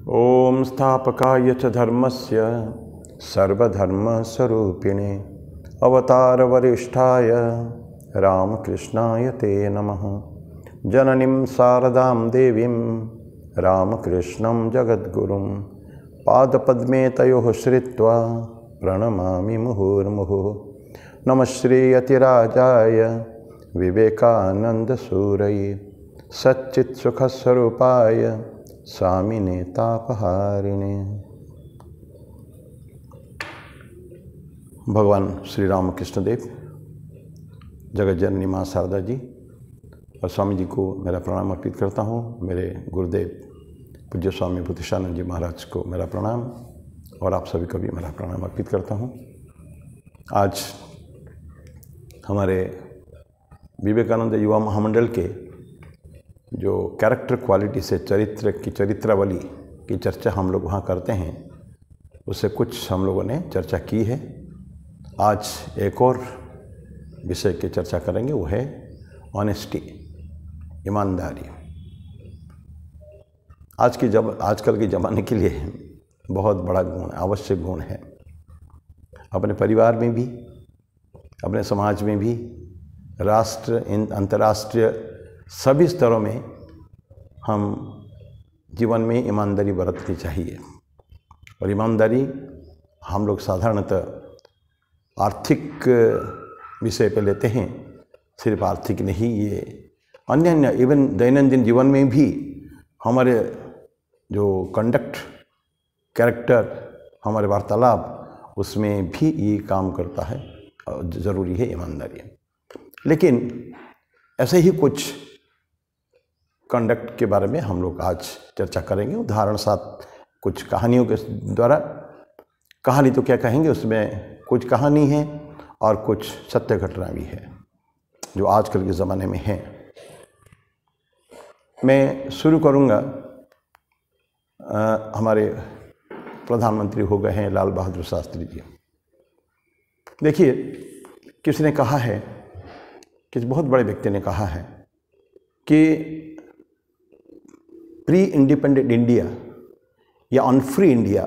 ओम स्थापकाय च धर्मस्य सर्वधर्मस्वरूपिणे अवतारवरिष्ठाय रामकृष्णाय ते नमः। जननीं शारदां देवीं रामकृष्णं जगद्गुरुं पादपद्मे तयोः श्रित्वा प्रणमामि मुहुर्मुहुः। नमः श्रीयतिराजाय विवेकानन्दसूरये सच्चित्सुखस्वरूपाय स्वामिने तापहारिणे। भगवान श्री रामकृष्ण देव, जगत जननी माँ शारदा जी और स्वामी जी को मेरा प्रणाम अर्पित करता हूँ। मेरे गुरुदेव पूज्य स्वामी बुद्धिशानंद जी महाराज को मेरा प्रणाम और आप सभी को भी मेरा प्रणाम अर्पित करता हूँ। आज हमारे विवेकानंद युवा महामंडल के जो कैरेक्टर क्वालिटी से चरित्रावली की चर्चा हम लोग वहाँ करते हैं, उससे कुछ हम लोगों ने चर्चा की है। आज एक और विषय की चर्चा करेंगे, वो है ऑनेस्टी, ईमानदारी। आजकल के ज़माने के लिए बहुत बड़ा गुण, आवश्यक गुण है। अपने परिवार में भी, अपने समाज में भी, राष्ट्र अंतर्राष्ट्रीय सभी स्तरों में हम जीवन में ईमानदारी बरतनी चाहिए। और ईमानदारी हम लोग साधारणतः आर्थिक विषय पे लेते हैं। सिर्फ आर्थिक नहीं, ये अन्य इवन दैनंदिन जीवन में भी हमारे जो कंडक्ट, कैरेक्टर, हमारे वार्तालाप, उसमें भी ये काम करता है। ज़रूरी है ईमानदारी। लेकिन ऐसे ही कुछ कंडक्ट के बारे में हम लोग आज चर्चा करेंगे, उदाहरण साथ कुछ कहानियों के द्वारा। कहानी तो क्या कहेंगे, उसमें कुछ कहानी है और कुछ सत्य घटना भी है जो आजकल के ज़माने में है। मैं शुरू करूँगा, हमारे प्रधानमंत्री हो गए हैं लाल बहादुर शास्त्री जी। देखिए, किसी ने कहा है, किसी बहुत बड़े व्यक्ति ने कहा है कि प्री इंडिपेंडेंट इंडिया या unfree India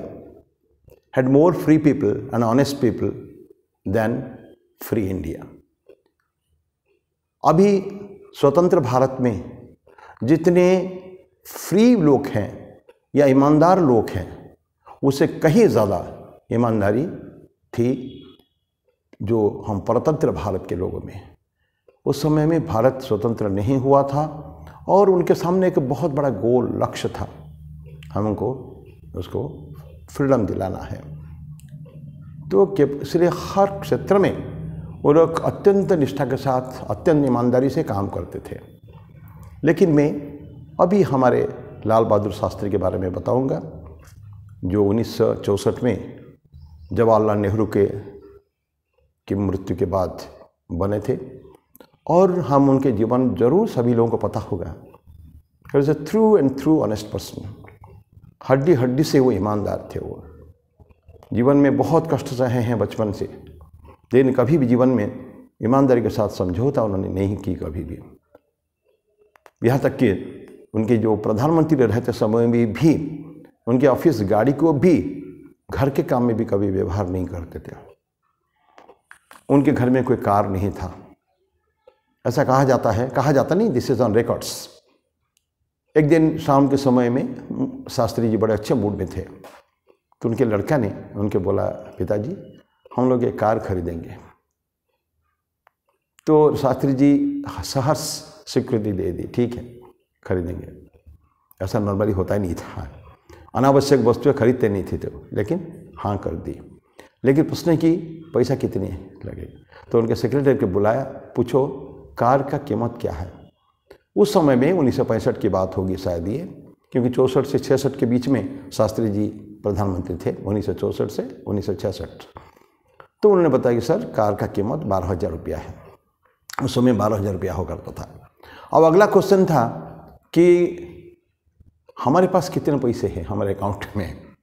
had more free people and honest people than free India. अभी स्वतंत्र भारत में जितने फ्री लोग हैं या ईमानदार लोग हैं, उससे कहीं ज़्यादा ईमानदारी थी जो हम परतंत्र भारत के लोगों में। उस समय में भारत स्वतंत्र नहीं हुआ था और उनके सामने एक बहुत बड़ा गोल लक्ष्य था, हमको उसको फ्रीडम दिलाना है। तो इसलिए हर क्षेत्र में वो लोग अत्यंत निष्ठा के साथ, अत्यंत ईमानदारी से काम करते थे। लेकिन मैं अभी हमारे लाल बहादुर शास्त्री के बारे में बताऊंगा, जो 1964 में जवाहरलाल नेहरू की मृत्यु के बाद बने थे। और हम उनके जीवन जरूर सभी लोगों को पता होगा। He is a through and through honest person. हड्डी हड्डी से वो ईमानदार थे। वो जीवन में बहुत कष्ट सहे हैं बचपन से, लेकिन कभी भी जीवन में ईमानदारी के साथ समझौता उन्होंने नहीं की कभी भी। यहाँ तक कि उनके जो प्रधानमंत्री रहते समय में भी उनके ऑफिस गाड़ी को भी, घर के काम में भी कभी व्यवहार नहीं करते थे। उनके घर में कोई कार नहीं था, ऐसा कहा जाता नहीं, दिस इज ऑन रिकॉर्ड्स। एक दिन शाम के समय में शास्त्री जी बड़े अच्छे मूड में थे, तो उनके लड़का ने उनके बोला, पिताजी हम लोग एक कार खरीदेंगे। तो शास्त्री जी सहर्ष स्वीकृति दे दी, ठीक है खरीदेंगे। ऐसा नॉर्मली होता ही नहीं था, अनावश्यक वस्तुएं खरीदते नहीं थे तो, लेकिन हाँ कर दी। लेकिन पूछने की पैसा कितने लगे, तो उनके सेक्रेटरी को बुलाया, पूछो कार का कीमत क्या है। उस समय में 1965 की बात होगी शायद ये, क्योंकि 64 से 66 के बीच में शास्त्री जी प्रधानमंत्री थे, 1964 से 1966। तो उन्होंने बताया कि सर कार का कीमत 12,000 रुपया है। उस समय 12,000 रुपया हो करता था। अब अगला क्वेश्चन था कि हमारे पास कितने पैसे हैं हमारे अकाउंट में।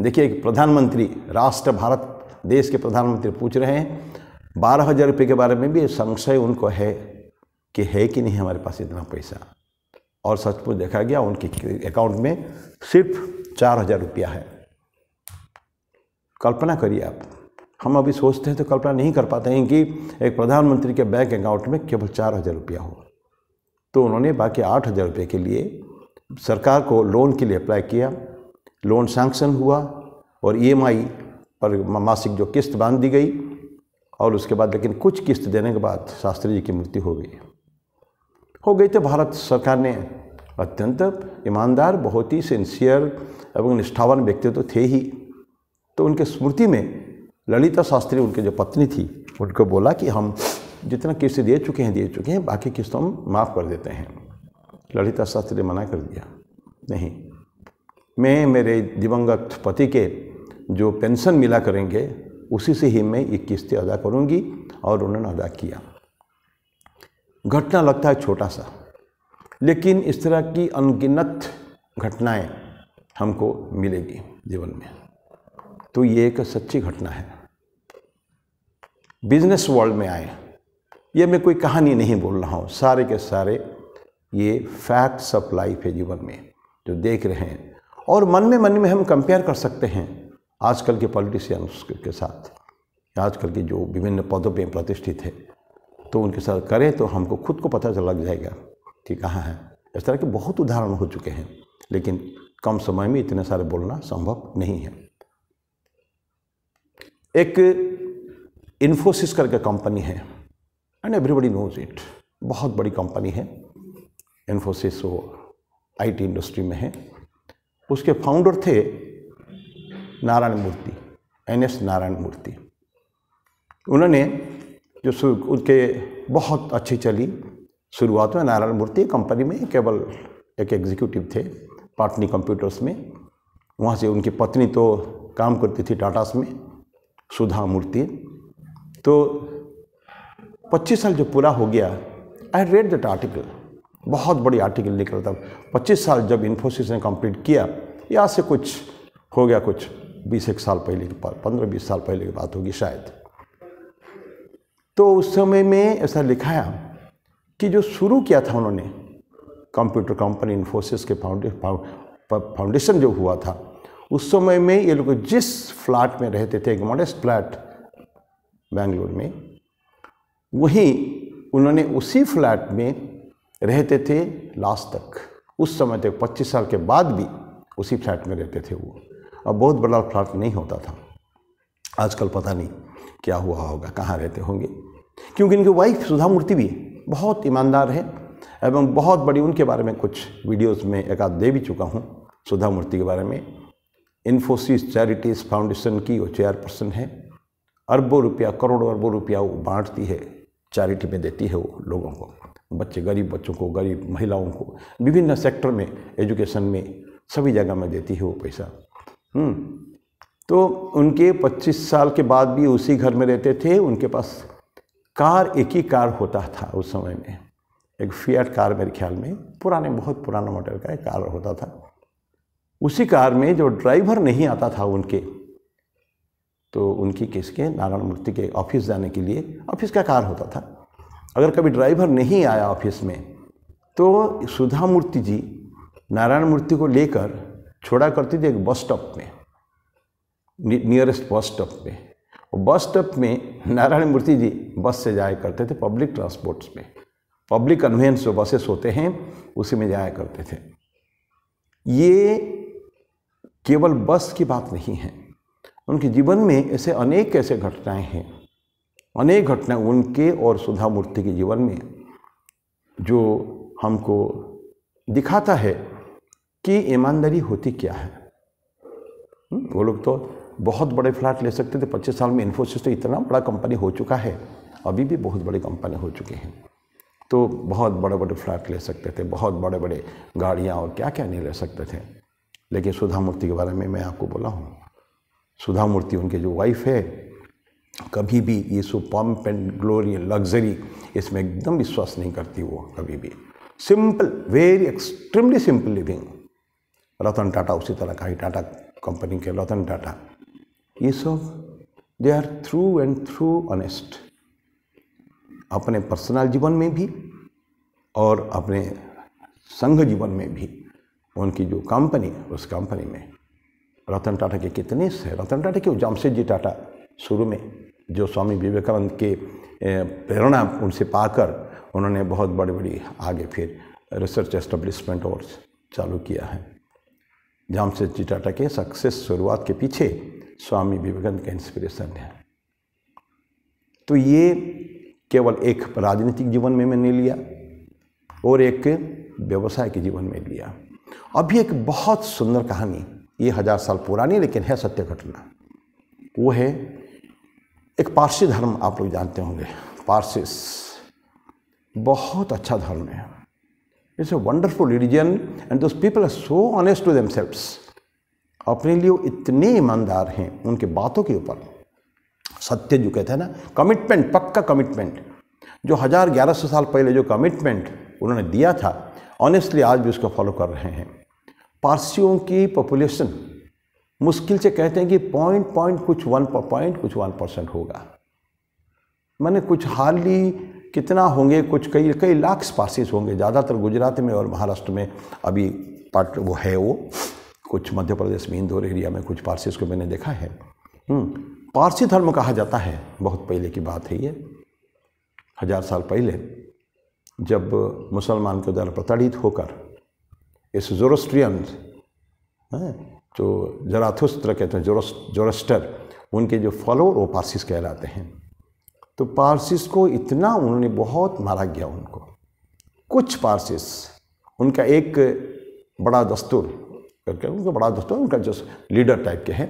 देखिए, एक प्रधानमंत्री, राष्ट्र भारत देश के प्रधानमंत्री पूछ रहे हैं, 12,000 रुपये के बारे में भी संशय उनको है कि है कि नहीं हमारे पास इतना पैसा। और सचमुच देखा गया उनके अकाउंट में सिर्फ 4,000 रुपया है। कल्पना करिए आप, हम अभी सोचते हैं तो कल्पना नहीं कर पाते हैं कि एक प्रधानमंत्री के बैंक अकाउंट में केवल 4,000 रुपया हो। तो उन्होंने बाकी 8,000 रुपये के लिए सरकार को लोन के लिए अप्लाई किया, लोन सैंक्शन हुआ और EMI पर मासिक जो किस्त बांध दी गई, और उसके बाद लेकिन कुछ किस्त देने के बाद शास्त्री जी की मृत्यु हो गई। तो भारत सरकार ने, अत्यंत ईमानदार, बहुत ही सिंसियर एवं निष्ठावान व्यक्ति तो थे ही, तो उनके स्मृति में ललिता शास्त्री, उनके जो पत्नी थी, उनको बोला कि हम जितना किस्त दे चुके हैं, बाकी किस्त हम माफ़ कर देते हैं। ललिता शास्त्री ने मना कर दिया, नहीं, मैं मेरे दिवंगत पति के जो पेंशन मिला करेंगे उसी से ही मैं ये किस्तें अदा करूंगी, और उन्होंने अदा किया। घटना लगता है छोटा सा, लेकिन इस तरह की अनगिनत घटनाएं हमको मिलेगी जीवन में। तो ये एक सच्ची घटना है। बिजनेस वर्ल्ड में आए, ये मैं कोई कहानी नहीं बोल रहा हूँ, सारे के सारे ये फैक्ट्स ऑफ लाइफ है जीवन में जो देख रहे हैं। और मन में हम कंपेयर कर सकते हैं आजकल के पॉलिटिशियंस के साथ, आजकल के जो विभिन्न पदों पे प्रतिष्ठित है, तो उनके साथ करें तो हमको खुद को पता लग जाएगा कि कहाँ है। इस तरह के बहुत उदाहरण हो चुके हैं, लेकिन कम समय में इतने सारे बोलना संभव नहीं है। एक इन्फोसिस करके कंपनी है, एंड एवरीबॉडी नोज इट, बहुत बड़ी कंपनी है इन्फोसिस, वो IT इंडस्ट्री में है। उसके फाउंडर थे नारायण मूर्ति, NS नारायण मूर्ति। उन्होंने जो उनके बहुत अच्छी चली शुरुआत में, नारायण मूर्ति कंपनी में केवल एक एग्जीक्यूटिव थे पाटनी कंप्यूटर्स में। वहाँ से उनकी पत्नी तो काम करती थी टाटास में, सुधा मूर्ति। तो 25 साल जो पूरा हो गया, आई रेड दैट आर्टिकल, बहुत बड़ी आर्टिकल निकला था। 25 साल जब इन्फोसिस ने कंप्लीट किया, या से कुछ हो गया, कुछ 20 साल पहले की, 15-20 साल पहले की बात होगी शायद। तो उस समय में ऐसा लिखाया कि जो शुरू किया था उन्होंने कंप्यूटर कंपनी इन्फोसिस के फाउंडेशन जो हुआ था, उस समय में ये लोग जिस फ्लैट में रहते थे, एक मॉडेस्ट फ्लैट बेंगलुरु में, वहीं उन्होंने उसी फ्लैट में रहते थे लास्ट तक। उस समय तक 25 साल के बाद भी उसी फ्लैट में रहते थे वो। अब बहुत बड़ा फ्लैट नहीं होता था, आजकल पता नहीं क्या हुआ होगा, कहाँ रहते होंगे। क्योंकि इनकी वाइफ सुधा मूर्ति भी बहुत ईमानदार है, एवं बहुत बड़ी, उनके बारे में कुछ वीडियोस में एक आध दे भी चुका हूँ सुधा मूर्ति के बारे में। इन्फोसिस चैरिटीज़ फाउंडेशन की वो चेयरपर्सन है। अरबों रुपया, करोड़ों अरबों रुपया वो बांटती है, चैरिटी में देती है वो लोगों को, बच्चे, गरीब बच्चों को, गरीब महिलाओं को, विभिन्न सेक्टर में, एजुकेशन में, सभी जगह में देती है वो पैसा। तो उनके 25 साल के बाद भी उसी घर में रहते थे। उनके पास कार, एक ही कार होता था उस समय में, एक फिएट कार, मेरे ख्याल में पुराने, बहुत पुराना मॉडल का एक कार होता था। उसी कार में जो ड्राइवर नहीं आता था उनके, तो उनकी किसके, नारायण मूर्ति के ऑफिस जाने के लिए ऑफिस का कार होता था। अगर कभी ड्राइवर नहीं आया ऑफिस में, तो सुधा मूर्ति जी नारायण मूर्ति को लेकर छोड़ा करती थी एक बस स्टॉप में, नियरेस्ट बस स्टॉप पे। और बस स्टॉप में नारायण मूर्ति जी बस से जाया करते थे, पब्लिक ट्रांसपोर्ट्स में, पब्लिक कन्वेंस जो बसेस होते हैं उसी में जाया करते थे। ये केवल बस की बात नहीं है, उनके जीवन में ऐसे अनेक ऐसे घटनाएं हैं, अनेक घटनाएं उनके और सुधा मूर्ति के जीवन में, जो हमको दिखाता है कि ईमानदारी होती क्या है। वो लोग तो बहुत बड़े फ्लैट ले सकते थे, 25 साल में इन्फोसिस तो इतना बड़ा कंपनी हो चुका है, अभी भी बहुत बड़ी कंपनी हो चुके हैं, तो बहुत बड़े बड़े फ्लैट ले सकते थे, बहुत बड़े बड़े गाड़ियाँ और क्या क्या नहीं ले सकते थे। लेकिन सुधा मूर्ति के बारे में मैं आपको बोला हूँ, सुधा मूर्ति उनके जो वाइफ है, कभी भी ये so pomp and glory, luxury, इसमें एकदम विश्वास नहीं करती वो कभी भी। Simple, very extremely simple living. Ratan Tata उसी तरह का ही, टाटा कंपनी के रतन टाटा, ये सब they are through and through honest, अपने पर्सनल जीवन में भी और अपने संघ जीवन में भी उनकी जो कंपनी, उस कंपनी में रतन टाटा के कितने से, रतन टाटा के जमशेदजी टाटा शुरू में जो स्वामी विवेकानंद के प्रेरणा उनसे पाकर उन्होंने बहुत बड़ी आगे फिर रिसर्च एस्टेब्लिशमेंट और चालू किया है। जमशेदजी टाटा के सक्सेस शुरुआत के पीछे स्वामी विवेकानंद का इंस्पिरेशन है। तो ये केवल एक राजनीतिक जीवन में मैंने लिया और एक व्यवसाय के जीवन में लिया। अभी एक बहुत सुंदर कहानी, ये 1000 साल पुरानी लेकिन है सत्य घटना। वो है एक पारसी धर्म, आप लोग जानते होंगे, पारसिस बहुत अच्छा धर्म है। It's a wonderful religion and those people are so honest to themselves. अपने लिए इतने ईमानदार हैं, उनके बातों के ऊपर सत्य जो कहते हैं ना, कमिटमेंट, पक्का कमिटमेंट, जो 1100 साल पहले जो कमिटमेंट उन्होंने दिया था, ऑनेस्टली आज भी उसको फॉलो कर रहे हैं। पारसियों की पॉपुलेशन मुश्किल से कहते हैं कि कुछ 1% होगा, माने कुछ हार्डली कितना होंगे, कुछ कई लाख पारसीस होंगे। ज़्यादातर गुजरात में और महाराष्ट्र में अभी पार्ट वो है, वो कुछ मध्य प्रदेश में इंदौर एरिया में कुछ पारसीस को मैंने देखा है। पारसी धर्म कहा जाता है, बहुत पहले की बात है ये, 1000 साल पहले जब मुसलमान के द्वारा प्रताड़ित होकर इस जोरोस्ट्रियन, जो जराथुस्त्र कहते हैं, जोरोस्टर, उनके जो फॉलोअर वो पारसीस कहलाते हैं। तो पारसीस को इतना उन्होंने बहुत मारा गया उनको। कुछ पारसीस, उनका एक बड़ा दस्तूर करके, उनका बड़ा दस्तूर, उनका जो लीडर टाइप के हैं,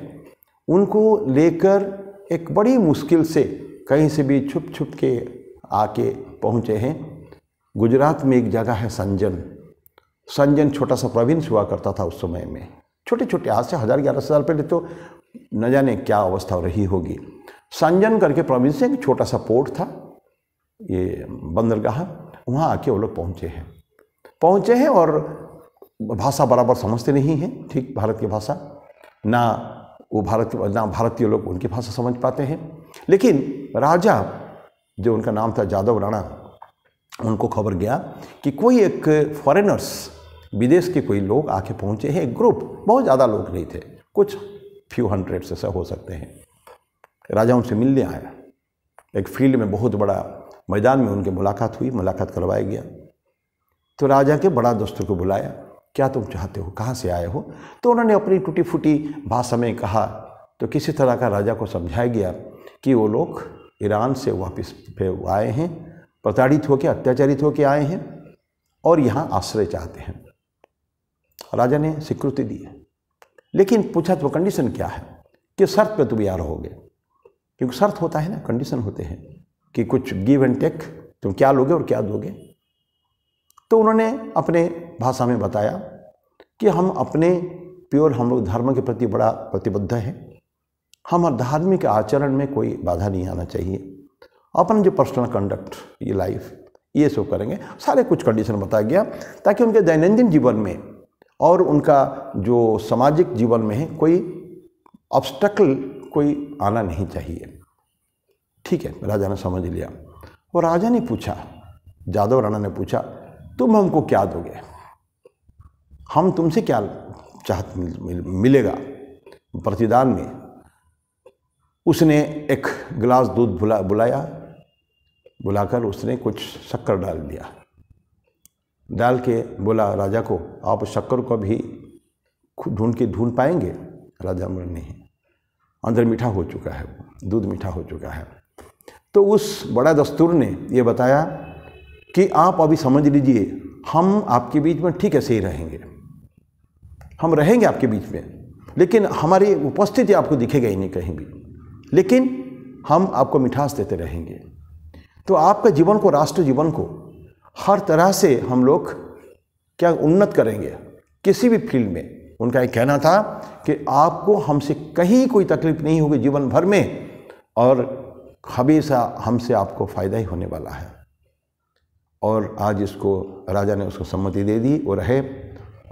उनको लेकर एक बड़ी मुश्किल से कहीं से भी छुप छुप के आके पहुँचे हैं। गुजरात में एक जगह है संजन छोटा सा प्रोविंस हुआ करता था उस समय में, छोटे छोटे, आज से 1100 साल पहले तो न जाने क्या अवस्था रही होगी। संजन करके प्रोविंस से एक छोटा सा पोर्ट था, ये बंदरगाह, वहाँ आके वो लोग पहुँचे हैं और भाषा बराबर समझते नहीं हैं, ठीक भारत की भाषा, ना भारतीय लोग उनकी भाषा समझ पाते हैं। लेकिन राजा, जो उनका नाम था जादव राणा, उनको खबर गया कि कोई एक फॉरेनर्स, विदेश के कोई लोग आके पहुँचे हैं, एक ग्रुप, बहुत ज़्यादा लोग नहीं थे, कुछ फ्यू हंड्रेड्स ऐसा हो सकते हैं। राजा उनसे मिलने आया, एक फील्ड में बहुत बड़ा मैदान में उनकी मुलाकात हुई, मुलाकात करवाया गया। तो राजा के बड़ा दोस्तों को बुलाया, क्या तुम चाहते हो, कहाँ से आए हो? तो उन्होंने अपनी टूटी फूटी भाषा में कहा। तो किसी तरह का राजा को समझाया गया कि वो लोग ईरान से वापस आए हैं, प्रताड़ित होकर, अत्याचारित होकर आए हैं और यहाँ आश्रय चाहते हैं। राजा ने स्वीकृति दी, लेकिन पूछा तो कंडीशन क्या है, कि शर्त पे तुम यहाँ रहोगे, क्योंकि शर्त होता है ना, कंडीशन होते हैं कि कुछ गिव एंड टेक, तुम क्या लोगे और क्या दोगे। तो उन्होंने अपने भाषा में बताया कि हम अपने प्योर, हम लोग धर्म के प्रति बड़ा प्रतिबद्ध हैं, हम धार्मिक आचरण में कोई बाधा नहीं आना चाहिए, अपन जो पर्सनल कंडक्ट, ये लाइफ, ये सब करेंगे। सारे कुछ कंडीशन बताया गया ताकि उनके दैनंदिन जीवन में और उनका जो सामाजिक जीवन में है कोई ऑब्स्टेकल कोई आना नहीं चाहिए। ठीक है, राजा ने समझ लिया। और राजा ने पूछा, जादव राणा ने पूछा, तुम हमको क्या दोगे, हम तुमसे क्या मिलेगा प्रतिदान में? उसने एक गिलास दूध बुलाकर उसने कुछ शक्कर डाल दिया, डाल के बोला राजा को, आप शक्कर को भी ढूंढ पाएंगे? राजा बोले नहीं, अंदर मीठा हो चुका है, दूध मीठा हो चुका है। तो उस बड़ा दस्तूर ने ये बताया कि आप अभी समझ लीजिए, हम आपके बीच में ठीक है सही रहेंगे, हम रहेंगे आपके बीच में, लेकिन हमारी उपस्थिति आपको दिखेगा ही नहीं कहीं भी, लेकिन हम आपको मिठास देते रहेंगे। तो आपका जीवन को, राष्ट्र जीवन को हर तरह से हम लोग क्या उन्नत करेंगे किसी भी फील्ड में। उनका ये कहना था कि आपको हमसे कहीं कोई तकलीफ नहीं होगी जीवन भर में, और हमेशा हमसे आपको फ़ायदा ही होने वाला है। और आज इसको राजा ने उसको सम्मति दे दी और रहे।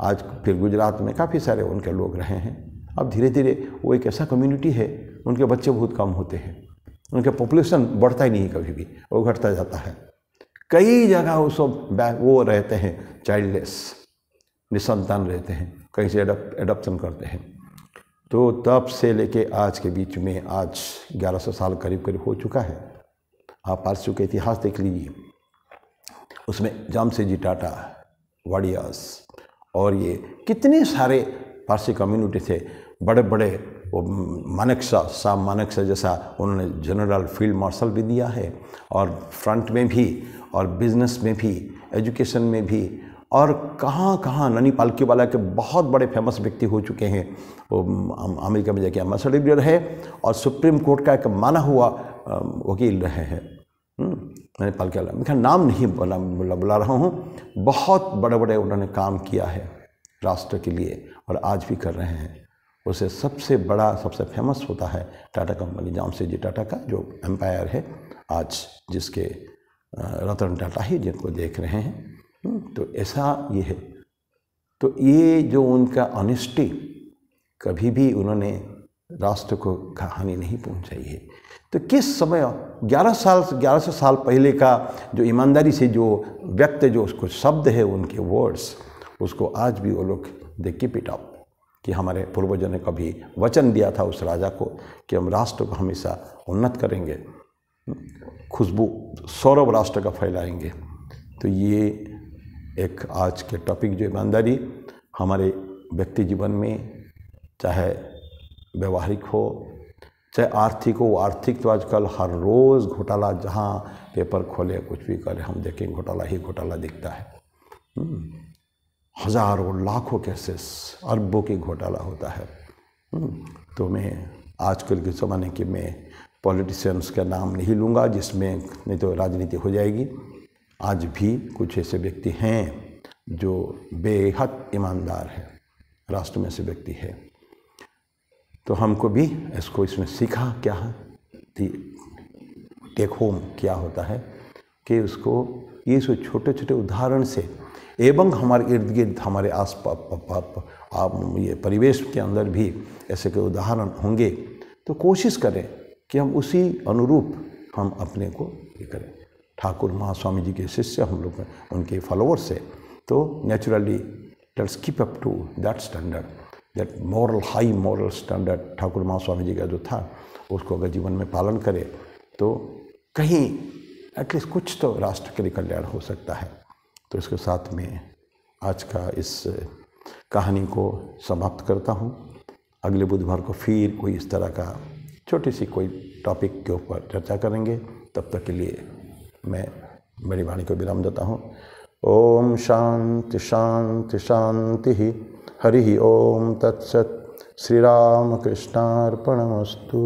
आज फिर गुजरात में काफ़ी सारे उनके लोग रहे हैं। अब धीरे धीरे वो एक ऐसा कम्युनिटी है, उनके बच्चे बहुत कम होते हैं, उनका पॉपुलेशन बढ़ता ही नहीं कभी भी, वो घटता जाता है। कई जगह वो सब वो रहते हैं चाइल्डलेस, निसंतान रहते हैं, कहीं से एडॉप्शन करते हैं। तो तब से लेके आज के बीच में आज 1100 साल करीब करीब हो चुका है। आप पारसियों के इतिहास देख लीजिए, उसमें जामसेदजी टाटा, वाडियास और ये कितने सारे पारसी कम्युनिटी थे। बड़े बड़े वो मानेकशॉ, साम मानेकशॉ जैसा उन्होंने जनरल फील्ड मार्शल भी दिया है, और फ्रंट में भी और बिजनेस में भी, एजुकेशन में भी, और कहाँ कहाँ ननी पालकीवाला के बहुत बड़े फेमस व्यक्ति हो चुके हैं। वो अमेरिका में जाके एम्बेसडर है और सुप्रीम कोर्ट का एक माना हुआ वकील रहे हैं। ननी पालकीवाला, मैं नाम नहीं बुला रहा हूँ। बहुत बड़े बड़े उन्होंने काम किया है राष्ट्र के लिए और आज भी कर रहे हैं। उसे सबसे बड़ा सबसे फेमस होता है टाटा कंपनी, जामसेदजी टाटा का जो एम्पायर है आज, जिसके रतन टाटा ही जिनको देख रहे हैं। तो ऐसा ये है। तो ये जो उनका ऑनेस्टी, कभी भी उन्होंने राष्ट्र को हानि नहीं पहुंचाई है। तो किस समय 1100 साल पहले का जो ईमानदारी से जो व्यक्त जो उसको शब्द है, उनके वर्ड्स, उसको आज भी वो लोग दे कीप इट अप, कि हमारे पूर्वजों ने कभी वचन दिया था उस राजा को कि हम राष्ट्र को हमेशा उन्नत करेंगे, खुशबू सौरभ राष्ट्र का फैलाएंगे। तो ये एक आज के टॉपिक जो ईमानदारी हमारे व्यक्ति जीवन में, चाहे व्यवहारिक हो चाहे आर्थिक हो। आर्थिक तो आजकल हर रोज़ घोटाला, जहाँ पेपर खोले कुछ भी करे हम देखें घोटाला ही घोटाला दिखता है। हज़ारों लाखों केसेस, अरबों की घोटाला होता है। तो मैं आजकल के ज़माने के मैं पॉलिटिशियंस का नाम नहीं लूँगा, जिसमें नहीं तो राजनीति हो जाएगी। आज भी कुछ ऐसे व्यक्ति हैं जो बेहद ईमानदार है, राष्ट्र में से व्यक्ति है। तो हमको भी इसको इसमें सीखा क्या है, टेक होम क्या होता है, कि उसको ये सो छोटे छोटे उदाहरण से एवं हमारे इर्द गिर्द हमारे आस पास ये परिवेश के अंदर भी ऐसे के उदाहरण होंगे, तो कोशिश करें कि हम उसी अनुरूप हम अपने को ये करें। ठाकुर महास्वामी जी के शिष्य हम लोग, उनके फॉलोअर्स है, तो naturally let's keep up to that standard, that moral, high moral standard Thakur Mahaswami ji का जो था, उसको अगर जीवन में पालन करें तो कहीं एटलीस्ट कुछ तो राष्ट्र के लिए कल्याण हो सकता है। तो इसके साथ में आज का इस कहानी को समाप्त करता हूँ। अगले बुधवार को फिर कोई इस तरह का छोटी सी कोई टॉपिक के ऊपर चर्चा करेंगे। तब तक के लिए मैं मेरी वाणी को विराम देता हूँ। ओम शांति शांति शांति। हरि ओम तत्सत। श्री राम कृष्णार्पणमस्तु।